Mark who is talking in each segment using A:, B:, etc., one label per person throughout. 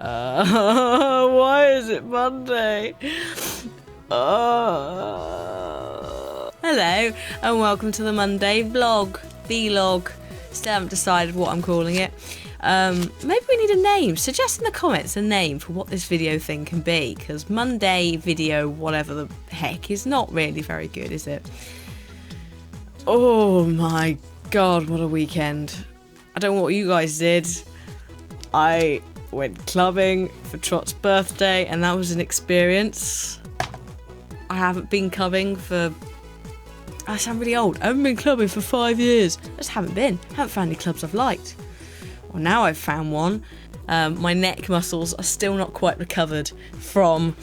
A: Why is it Monday? Hello, and welcome to the Monday vlog. Still haven't decided what I'm calling it. Maybe we need a name. Suggest in the comments a name for what this video thing can be, because Monday video, whatever the heck, is not really very good, is it? Oh my god, what a weekend. I don't know what you guys did. I went clubbing for Trot's birthday, and that was an experience. I haven't been clubbing for... I sound really old. I haven't been clubbing for 5 years. I just haven't found any clubs I've liked. Well, now I've found one. My neck muscles are still not quite recovered from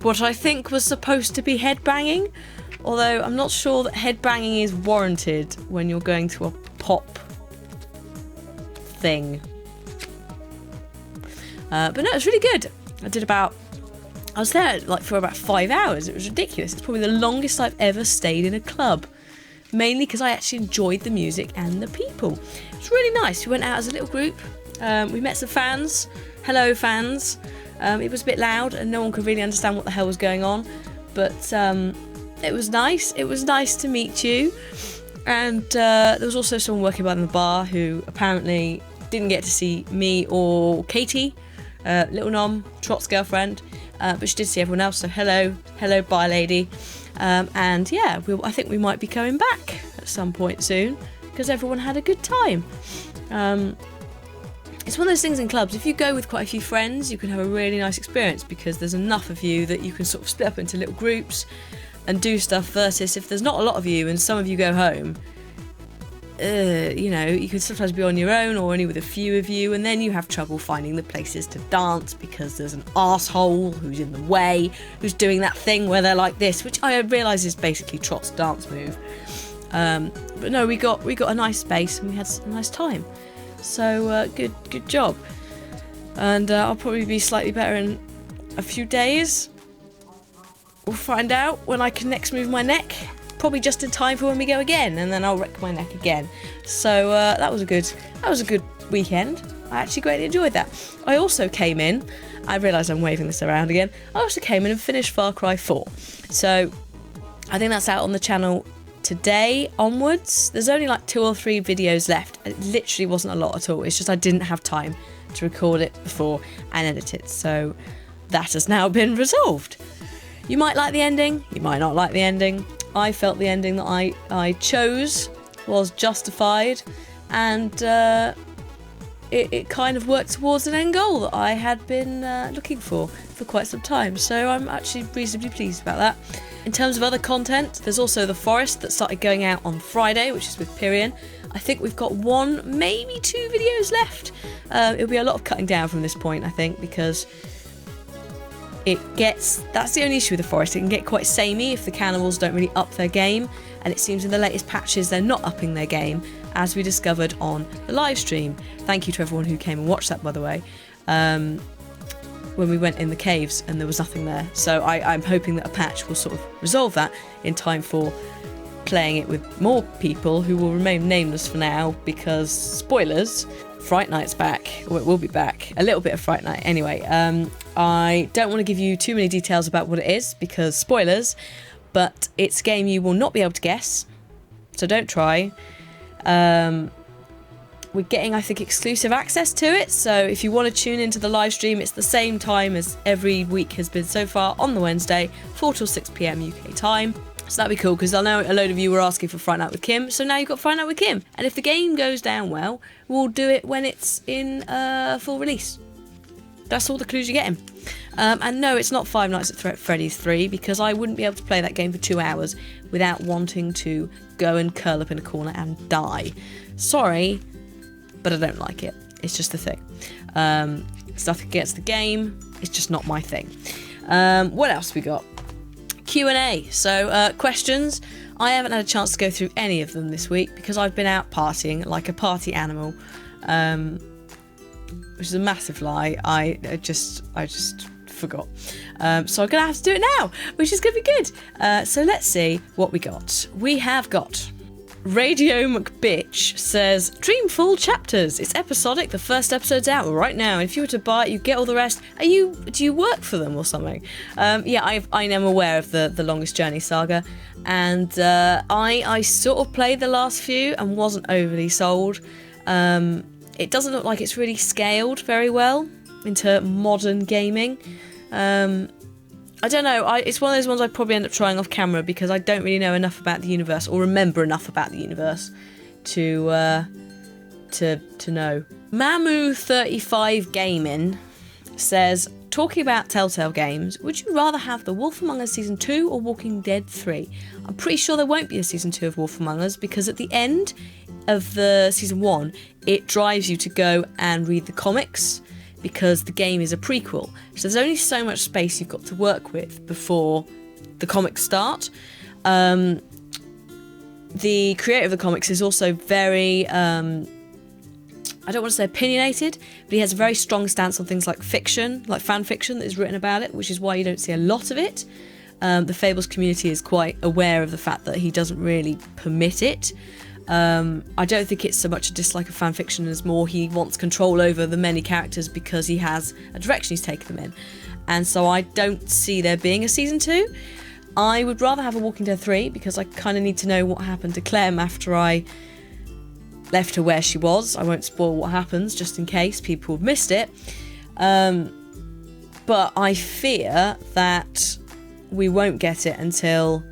A: what I think was supposed to be headbanging, although I'm not sure that headbanging is warranted when you're going to a pop thing. But no, it's really good. I was there for about 5 hours. It was ridiculous. It's probably the longest I've ever stayed in a club. Mainly because I actually enjoyed the music and the people. It was really nice. We went out as a little group. We met some fans. Hello, fans. It was a bit loud and no one could really understand what the hell was going on. But it was nice. It was nice to meet you. And there was also someone working behind the bar who apparently didn't get to see me or Katie, Little Nom, Trot's girlfriend. But she did see everyone else, so hello, bye lady. And yeah, I think we might be coming back at some point soon, because everyone had a good time. It's one of those things in clubs, if you go with quite a few friends, you can have a really nice experience, because there's enough of you that you can sort of split up into little groups and do stuff, versus if there's not a lot of you and some of you go home, you can sometimes be on your own or only with a few of you, and then you have trouble finding the places to dance because there's an arsehole who's in the way, who's doing that thing where they're like this, which I realise is basically Trot's dance move. But no, we got a nice space and we had a nice time. So good job. And I'll probably be slightly better in a few days. We'll find out when I can next move my neck. Probably just in time for when we go again, and then I'll wreck my neck again. So that was a good weekend. I actually greatly enjoyed that. I also came in, I realise I'm waving this around again, I also came in and finished Far Cry 4. So I think that's out on the channel today onwards. There's only like 2 or 3 videos left. It literally wasn't a lot at all. It's just I didn't have time to record it before and edit it. So that has now been resolved. You might like the ending, you might not like the ending. I felt the ending that I chose was justified, and it kind of worked towards an end goal that I had been looking for quite some time. So I'm actually reasonably pleased about that. In terms of other content, there's also The Forest that started going out on Friday, which is with Pyrian. I think we've got 1, maybe 2 videos left. It'll be a lot of cutting down from this point, I think, because that's the only issue with The Forest. It can get quite samey if the cannibals don't really up their game, and it seems in the latest patches they're not upping their game, as we discovered on the live stream. Thank you to everyone who came and watched that, by the way, when we went in the caves and there was nothing there. So I'm hoping that a patch will sort of resolve that in time for playing it with more people who will remain nameless for now, because spoilers, Fright Night's back, or it will be back. A little bit of Fright Night anyway. I don't want to give you too many details about what it is, because spoilers, but it's a game you will not be able to guess, so don't try. We're getting, I think, exclusive access to it, so if you want to tune into the live stream, it's the same time as every week has been so far, on the Wednesday, 4 till 6 PM UK time. So that'd be cool, because I know a load of you were asking for Fright Night with Kim, so now you've got Fright Night with Kim. And if the game goes down well, we'll do it when it's in full release. That's all the clues you're getting. And no, it's not Five Nights at Freddy's 3, because I wouldn't be able to play that game for 2 hours without wanting to go and curl up in a corner and die. Sorry, but I don't like it. It's just the thing. Stuff against the game, it's just not my thing. What else we got? Q&A. So questions. I haven't had a chance to go through any of them this week because I've been out partying like a party animal, which is a massive lie. I just forgot. So I'm gonna have to do it now, which is gonna be good. So let's see what we got. We have got Radio McBitch says, Dreamfall chapters. It's episodic. The first episode's out right now. If you were to buy it, you get all the rest. Do you work for them or something? Yeah, I am aware of the Longest Journey saga, and I sort of played the last few and wasn't overly sold. It doesn't look like it's really scaled very well into modern gaming. I don't know. It's one of those ones I'd probably end up trying off camera because I don't really know enough about the universe or remember enough about the universe to know. Mamu35 Gaming says, talking about Telltale Games, would you rather have The Wolf Among Us Season 2 or Walking Dead 3? I'm pretty sure there won't be a Season 2 of Wolf Among Us because at the end of the Season 1, it drives you to go and read the comics, because the game is a prequel. So there's only so much space you've got to work with before the comics start. The creator of the comics is also very, I don't want to say opinionated, but he has a very strong stance on things like fiction, like fan fiction that is written about it, which is why you don't see a lot of it. The Fables community is quite aware of the fact that he doesn't really permit it. I don't think it's so much a dislike of fanfiction as more he wants control over the many characters because he has a direction he's taken them in. And so I don't see there being a season 2. I would rather have a Walking Dead 3 because I kind of need to know what happened to Clem after I left her where she was. I won't spoil what happens just in case people have missed it. But I fear that we won't get it until...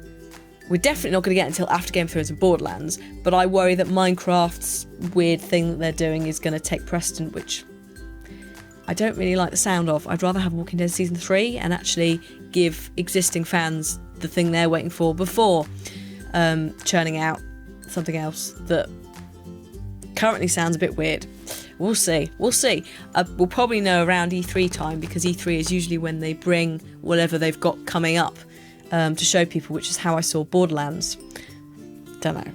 A: We're definitely not going to get it until after Game of Thrones and Borderlands, but I worry that Minecraft's weird thing that they're doing is going to take precedent, which I don't really like the sound of. I'd rather have Walking Dead Season 3 and actually give existing fans the thing they're waiting for before churning out something else that currently sounds a bit weird. We'll see. We'll probably know around E3 time because E3 is usually when they bring whatever they've got coming up to show people, which is how I saw Borderlands. Don't know.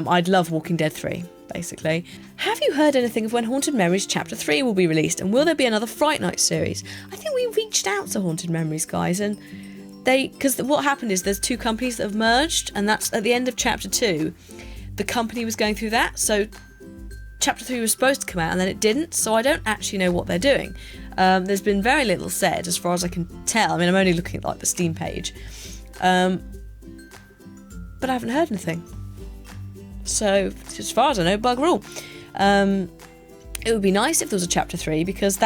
A: I'd love Walking Dead 3, basically. Have you heard anything of when Haunted Memories Chapter 3 will be released, and will there be another Fright Night series? I think we reached out to Haunted Memories, guys, and because what happened is there's two companies that have merged, and that's at the end of Chapter 2. The company was going through that, so Chapter 3 was supposed to come out, and then it didn't, so I don't actually know what they're doing. There's been very little said, as far as I can tell. I mean, I'm only looking at, like, the Steam page. But I haven't heard anything. So, as far as I know, bugger all. It would be nice if there was a Chapter 3, because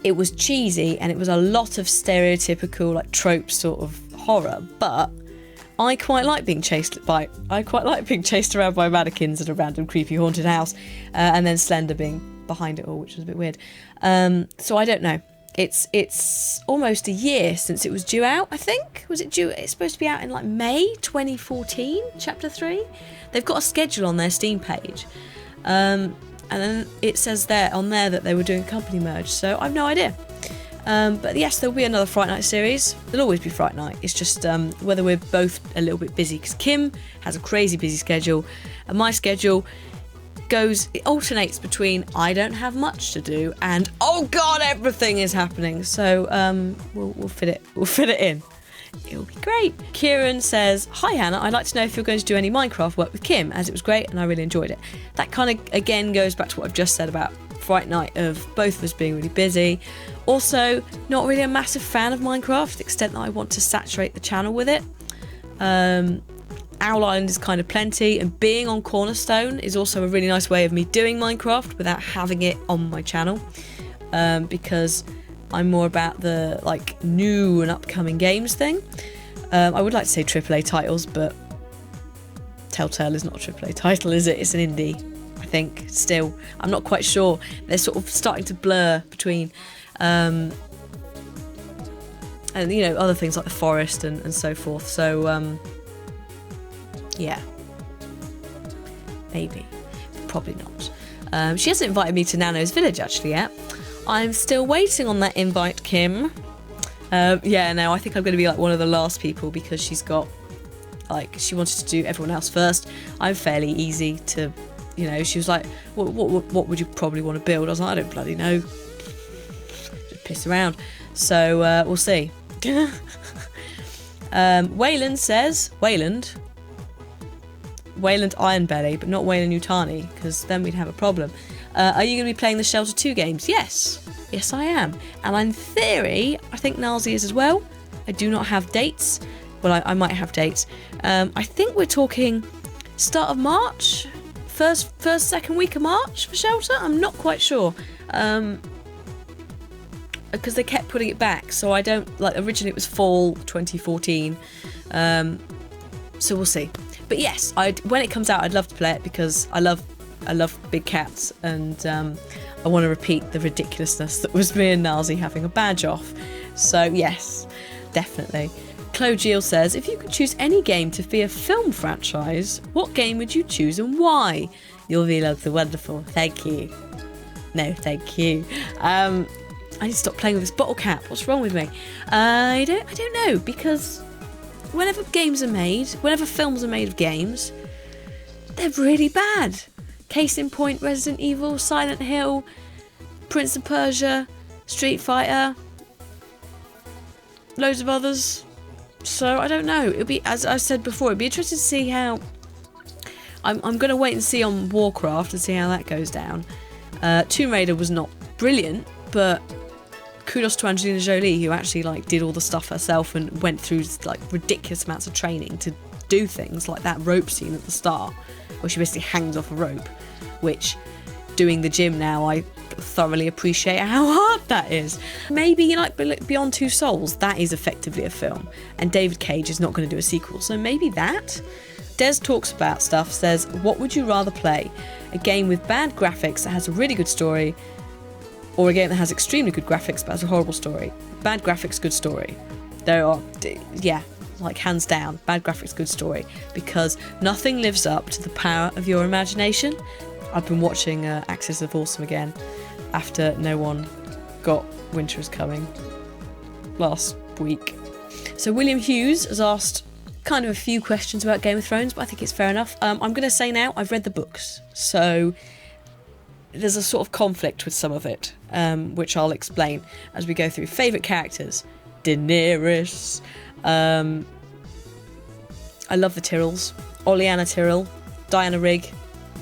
A: it was cheesy, and it was a lot of stereotypical, like, trope sort of horror, but I quite like being chased around by mannequins at a random creepy haunted house, and then Slender being behind it all, which was a bit weird. So I don't know. It's almost a year since it was due out, I think. Was it due? It's supposed to be out in like May 2014, Chapter 3. They've got a schedule on their Steam page. And then it says on there that they were doing company merge, so I've no idea. But yes, there'll be another Fright Night series. There'll always be Fright Night. It's just whether we're both a little bit busy, because Kim has a crazy busy schedule, and my schedule it alternates between I don't have much to do and oh god, everything is happening. So we'll fit it in. It'll be great. Kieran says, hi Hannah, I'd like to know if you're going to do any Minecraft work with Kim, as it was great and I really enjoyed it. That kind of again goes back to what I've just said about Fright Night, of both of us being really busy. Also, not really a massive fan of Minecraft to the extent that I want to saturate the channel with it. Owl Island is kind of plenty, and being on Cornerstone is also a really nice way of me doing Minecraft without having it on my channel, because I'm more about the like new and upcoming games thing. I would like to say AAA titles, but Telltale is not a AAA title, is it? It's an indie, I think, still. I'm not quite sure. They're sort of starting to blur between and other things like The Forest and so forth. So yeah, maybe, probably not. She hasn't invited me to Nano's village actually yet. I'm still waiting on that invite, Kim. I think I'm going to be like one of the last people, because she's got she wanted to do everyone else first. I'm fairly easy to, she was like, what would you probably want to build? I was like, I don't bloody know. Just piss around. So we'll see. Wayland Ironbelly, but not Wayland Yutani, because then we'd have a problem. Are you going to be playing the Shelter 2 games? Yes. Yes, I am. And in theory, I think Nalzi is as well. I do not have dates. Well, I might have dates. I think we're talking start of March? Second week of March for Shelter? I'm not quite sure. Because they kept putting it back, so I don't, like, originally it was fall 2014. So we'll see. But yes, when it comes out, I'd love to play it because I love big cats, and I want to repeat the ridiculousness that was me and Nalzi having a badge off. So yes, definitely. Chloe Gill says, if you could choose any game to be a film franchise, what game would you choose and why? Your vlogs are wonderful. Thank you. No, thank you. I need to stop playing with this bottle cap. What's wrong with me? I don't know, because whenever films are made of games, they're really bad. Case in point, Resident Evil, Silent Hill, Prince of Persia, Street Fighter, loads of others. So I don't know. It'll be, as I said before, it'd be interesting to see how. I'm going to wait and see on Warcraft and see how that goes down. Tomb Raider was not brilliant, but kudos to Angelina Jolie, who actually did all the stuff herself and went through ridiculous amounts of training to do things like that rope scene at the start, where she basically hangs off a rope. Which, doing the gym now, I thoroughly appreciate how hard that is. Maybe Beyond Two Souls, that is effectively a film, and David Cage is not going to do a sequel, so maybe that. Des Talks About Stuff says, what would you rather play? A game with bad graphics that has a really good story, or a game that has extremely good graphics but has a horrible story? Bad graphics, good story. There are, hands down, bad graphics, good story, because nothing lives up to the power of your imagination. I've been watching Axis of Awesome again after no one got Winter is Coming last week. So William Hughes has asked kind of a few questions about Game of Thrones, but I think it's fair enough. I'm going to say now, I've read the books, so there's a sort of conflict with some of it, which I'll explain as we go through. Favourite characters? Daenerys. I love the Tyrells. Olenna Tyrell, Diana Rigg,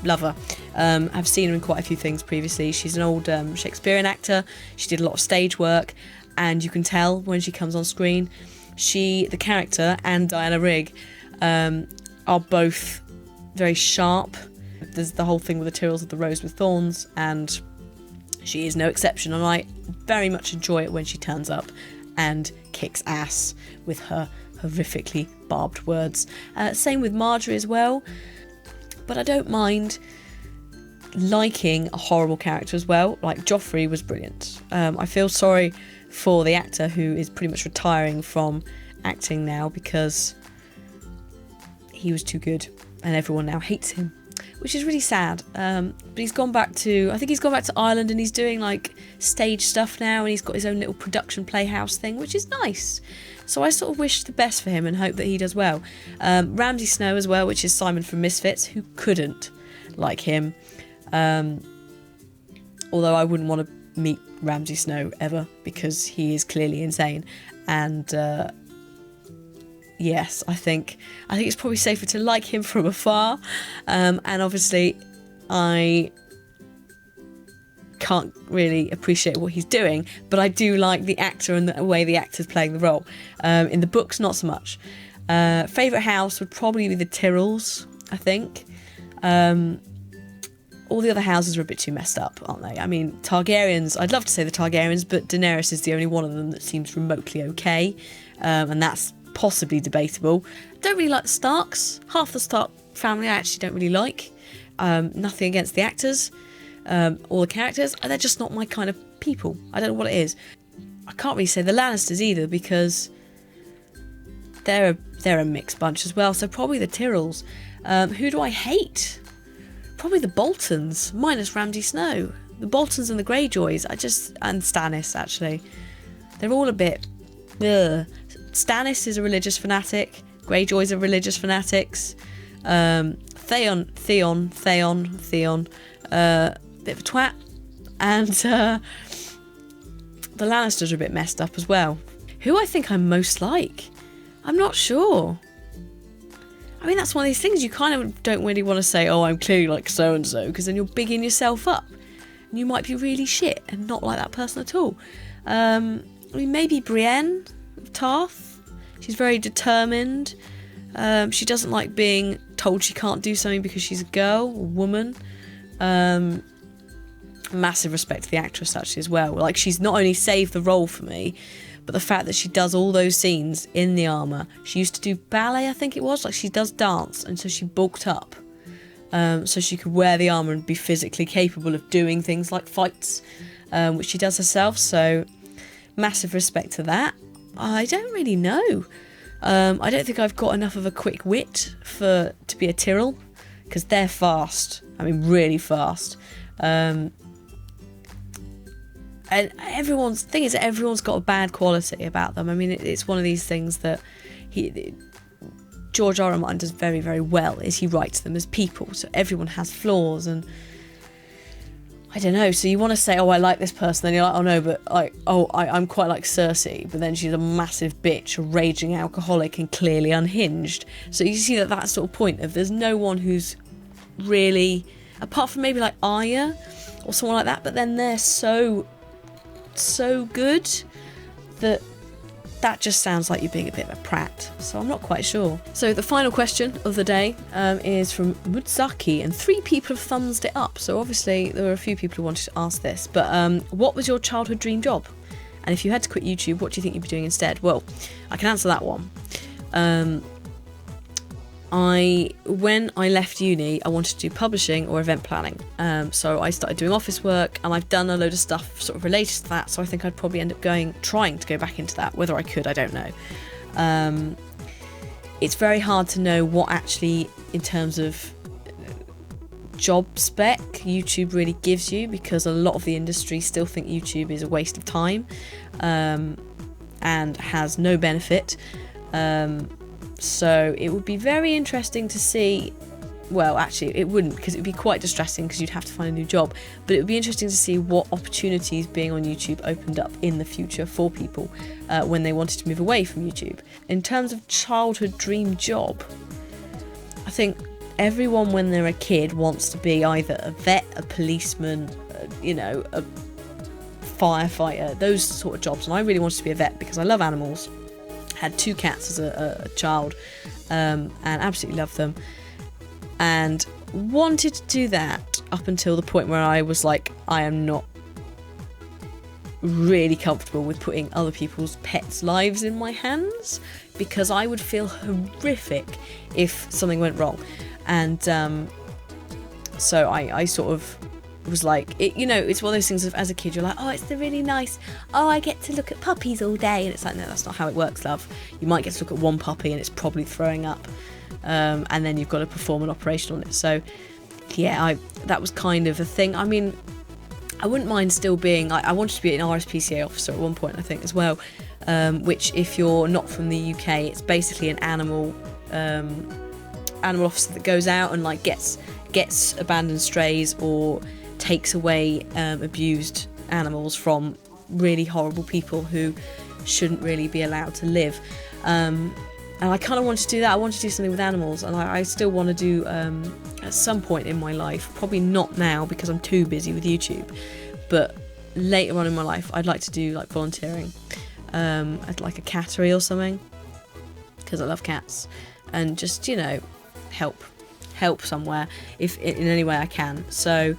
A: love her. I've seen her in quite a few things previously. She's an old Shakespearean actor. She did a lot of stage work, and you can tell when she comes on screen. The character, and Diana Rigg are both very sharp. There's the whole thing with the Tyrells of the Rose with Thorns, and she is no exception, and I very much enjoy it when she turns up and kicks ass with her horrifically barbed words. Same with Marjorie as well, but I don't mind liking a horrible character as well. Like Joffrey was brilliant. I feel sorry for the actor who is pretty much retiring from acting now because he was too good and everyone now hates him, which is really sad. But he's gone back to Ireland, and he's doing stage stuff now, and he's got his own little production playhouse thing, which is nice. So I sort of wish the best for him and hope that he does well. Ramsay Snow as well, which is Simon from Misfits, who couldn't like him. Although I wouldn't want to meet Ramsay Snow ever, because he is clearly insane. And yes, I think it's probably safer to like him from afar. And obviously I can't really appreciate what he's doing, but I do like the actor and the way the actor's playing the role. In the books, not so much. Favourite house would probably be the Tyrells, I think. All the other houses are a bit too messed up, aren't they? I mean, Targaryens, I'd love to say the Targaryens, but Daenerys is the only one of them that seems remotely okay, and that's possibly debatable. Don't really like the Starks. Half the Stark family I actually don't really like. Nothing against the actors or the characters. They're just not my kind of people. I don't know what it is. I can't really say the Lannisters either, because they're a mixed bunch as well. So probably the Tyrells. Who do I hate? Probably the Boltons, minus Ramsay Snow. The Boltons and the Greyjoys, and Stannis, actually. They're all a bit, ugh. Stannis is a religious fanatic. Greyjoys are religious fanatics. Theon, bit of a twat. And the Lannisters are a bit messed up as well. Who I think I'm most like? I'm not sure. I mean, that's one of these things you kind of don't really want to say, oh, I'm clearly like so-and-so, because then you're bigging yourself up. And you might be really shit and not like that person at all. I mean, maybe Brienne of Tarth. She's very determined. She doesn't like being told she can't do something because she's a girl or woman. Massive respect to the actress, actually, as well. Like, she's not only saved the role for me, but the fact that she does all those scenes in the armour. She used to do ballet, I think it was. Like, she does dance, and so she bulked up. So she could wear the armour and be physically capable of doing things like fights, which she does herself. So, massive respect to that. I don't really know. I don't think I've got enough of a quick wit to be a Tyrrell, because they're fast. I mean, really fast. And everyone's got a bad quality about them. I mean, it's one of these things that George R. R. Martin does very, very well, is he writes them as people. So everyone has flaws, and I don't know. So you want to say, oh, I like this person, then you're like, oh no, but I'm quite like Cersei, but then she's a massive bitch, a raging alcoholic, and clearly unhinged. So you see that sort of point of there's no one who's really, apart from maybe like Arya or someone like that, but then they're so good that just sounds like you're being a bit of a prat. So I'm not quite sure. So the final question of the day is from Mutsaki, and 3 people have thumbs it up. So obviously there were a few people who wanted to ask this, but what was your childhood dream job? And if you had to quit YouTube, what do you think you'd be doing instead? Well, I can answer that one. When I left uni, I wanted to do publishing or event planning. So I started doing office work, and I've done a load of stuff sort of related to that. So I think I'd probably end up trying to go back into that. Whether I could, I don't know. It's very hard to know what actually, in terms of job spec, YouTube really gives you, because a lot of the industry still think YouTube is a waste of time and has no benefit. So it would be very interesting to see, well, actually it wouldn't, because it would be quite distressing because you'd have to find a new job, but it would be interesting to see what opportunities being on YouTube opened up in the future for people when they wanted to move away from YouTube. In terms of childhood dream job, I think everyone when they're a kid wants to be either a vet, a policeman, a firefighter, those sort of jobs, and I really wanted to be a vet because I love animals. Had 2 cats as a child and absolutely loved them, and wanted to do that up until the point where I was like, I am not really comfortable with putting other people's pets' lives in my hands, because I would feel horrific if something went wrong. And so I sort of was like, it's one of those things of, as a kid, you're like, oh, it's the really nice, oh, I get to look at puppies all day, and it's like, no, that's not how it works, love. You might get to look at one puppy and it's probably throwing up, and then you've got to perform an operation on it. So yeah, that was kind of a thing. I mean, I wouldn't mind still being, I wanted to be an RSPCA officer at one point, I think, as well, which, if you're not from the UK, it's basically an animal officer that goes out and like gets abandoned strays or takes away abused animals from really horrible people who shouldn't really be allowed to live. And I kind of wanted to do that. I wanted to do something with animals, and I still want to do at some point in my life, probably not now because I'm too busy with YouTube, but later on in my life I'd like to do like volunteering at like a cattery or something, because I love cats, and just help somewhere if in any way I can. So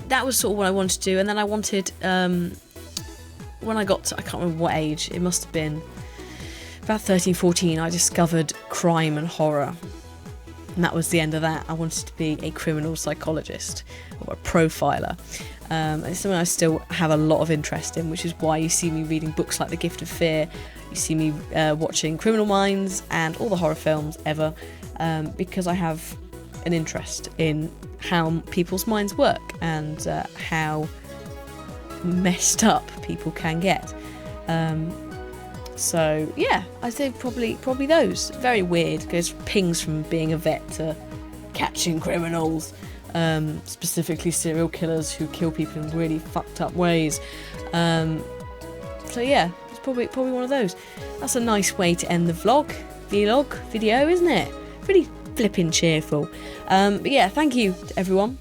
A: that was sort of what I wanted to do. And then I wanted, when I got to, I can't remember what age, it must have been about 13, 14, I discovered crime and horror. And that was the end of that. I wanted to be a criminal psychologist or a profiler. It's something I still have a lot of interest in, which is why you see me reading books like The Gift of Fear. You see me watching Criminal Minds and all the horror films ever, because I have an interest in how people's minds work and how messed up people can get. So yeah, I'd say probably those. Very weird, goes pings from being a vet to catching criminals, specifically serial killers who kill people in really fucked up ways. So yeah, it's probably one of those. That's a nice way to end the video, isn't it? flipping cheerful. But yeah, thank you everyone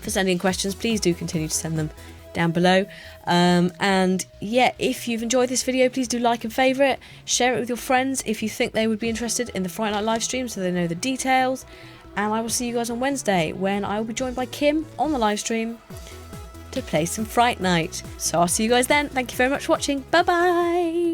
A: for sending questions. Please do continue to send them down below. And yeah, if you've enjoyed this video, please do like and favourite, share it with your friends if you think they would be interested in the Friday Night live stream so they know the details. And I will see you guys on Wednesday when I will be joined by Kim on the live stream to play some Fright Night. So I'll see you guys then. Thank you very much for watching. Bye bye.